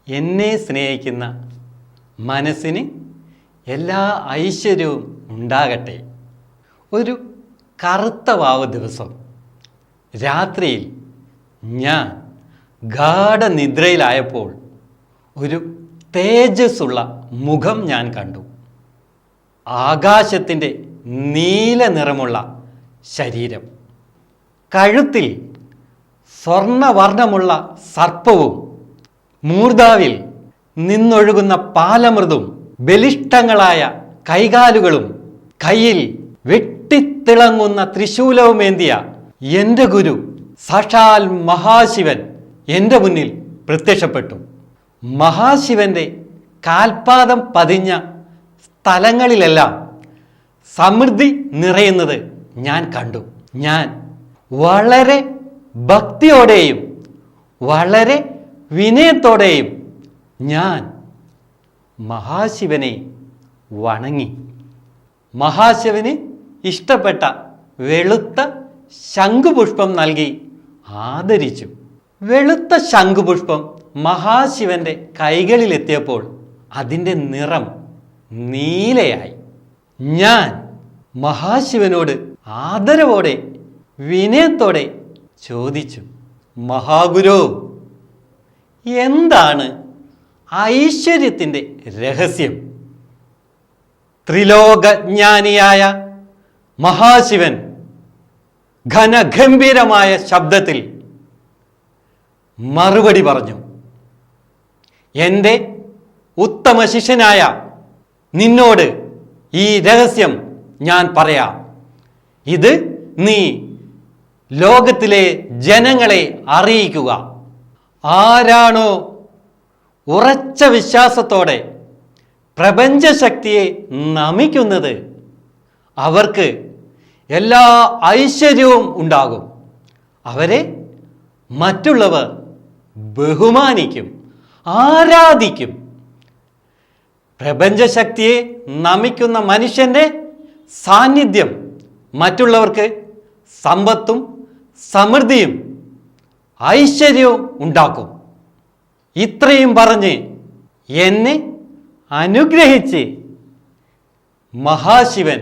എന്നെ സ്നേഹിക്കുന്ന മനസ്സിന് എല്ലാ ഐശ്വര്യവും ഉണ്ടാകട്ടെ. ഒരു കറുത്ത വാവ് ദിവസം രാത്രിയിൽ ഞാൻ ഗാഢനിദ്രയിലായപ്പോൾ ഒരു തേജസ്സുള്ള മുഖം ഞാൻ കണ്ടു. ആകാശത്തിൻ്റെ നീല നിറമുള്ള ശരീരം, കഴുത്തിൽ സ്വർണവർണ്ണമുള്ള സർപ്പവും മൂർധാവിൽ നിന്നൊഴുകുന്ന പാലമൃതും ബലിഷ്ഠങ്ങളായ കൈകാലുകളും കയ്യിൽ വെട്ടിത്തിളങ്ങുന്ന ത്രിശൂലവുമേന്തിയ എൻ്റെ ഗുരു സാക്ഷാൽ മഹാശിവൻ എൻ്റെ മുന്നിൽ പ്രത്യക്ഷപ്പെട്ടു. മഹാശിവന്റെ കാൽപാദം പതിഞ്ഞ സ്ഥലങ്ങളിലെല്ലാം സമൃദ്ധി നിറയുന്നത് ഞാൻ കണ്ടു. ഞാൻ വളരെ ഭക്തിയോടെയും വളരെ വിനയത്തോടെയും ഞാൻ മഹാശിവനെ വണങ്ങി. മഹാശിവന് ഇഷ്ടപ്പെട്ട വെളുത്ത ശംഖുപുഷ്പം നൽകി ആദരിച്ചു. വെളുത്ത ശംഖുപുഷ്പം മഹാശിവന്റെ കൈകളിലെത്തിയപ്പോൾ അതിൻ്റെ നിറം നീലയായി. ഞാൻ മഹാശിവനോട് ആദരവോടെ വിനയത്തോടെ ചോദിച്ചു, മഹാഗുരു, എന്താണ് ഐശ്വര്യത്തിൻ്റെ രഹസ്യം? ത്രിലോകജ്ഞാനിയായ മഹാശിവൻ ഘനഗംഭീരമായ ശബ്ദത്തിൽ മറുപടി പറഞ്ഞു, എൻ്റെ ഉത്തമ ശിഷ്യനായ നിന്നോട് ഈ രഹസ്യം ഞാൻ പറയാം. ഇത് നീ ലോകത്തിലെ ജനങ്ങളെ അറിയിക്കുക. ആരാണോ ഉറച്ച വിശ്വാസത്തോടെ പ്രപഞ്ചശക്തിയെ നമിക്കുന്നത് അവർക്ക് എല്ലാ ഐശ്വര്യവും ഉണ്ടാകും. അവരെ മറ്റുള്ളവർ ബഹുമാനിക്കും, ആരാധിക്കും. പ്രപഞ്ചശക്തിയെ നമിക്കുന്ന മനുഷ്യൻ്റെ സാന്നിധ്യം മറ്റുള്ളവർക്ക് സമ്പത്തും സമൃദ്ധിയും ഐശ്വര്യവും ഉണ്ടാക്കും. ഇത്രയും പറഞ്ഞ് എന്നെ അനുഗ്രഹിച്ച് മഹാശിവൻ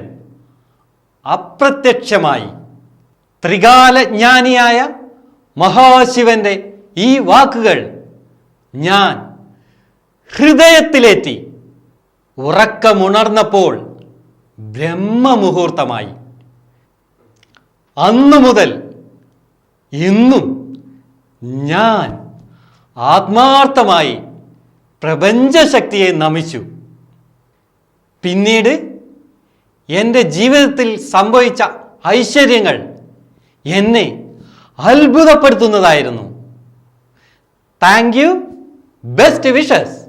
അപ്രത്യക്ഷമായി. ത്രികാലജ്ഞാനിയായ മഹാശിവന്റെ ഈ വാക്കുകൾ ഞാൻ ഹൃദയത്തിലേറ്റി. ഉറക്കമുണർന്നപ്പോൾ ബ്രഹ്മമുഹൂർത്തമായി. അന്നു മുതൽ ഇന്നും ഞാൻ ആത്മാർത്ഥമായി പ്രപഞ്ചശക്തിയെ നമിച്ചു. പിന്നീട് എൻ്റെ ജീവിതത്തിൽ സംഭവിച്ച ഐശ്വര്യങ്ങൾ എന്നെ അത്ഭുതപ്പെടുത്തുന്നതായിരുന്നു. Thank you. Best wishes.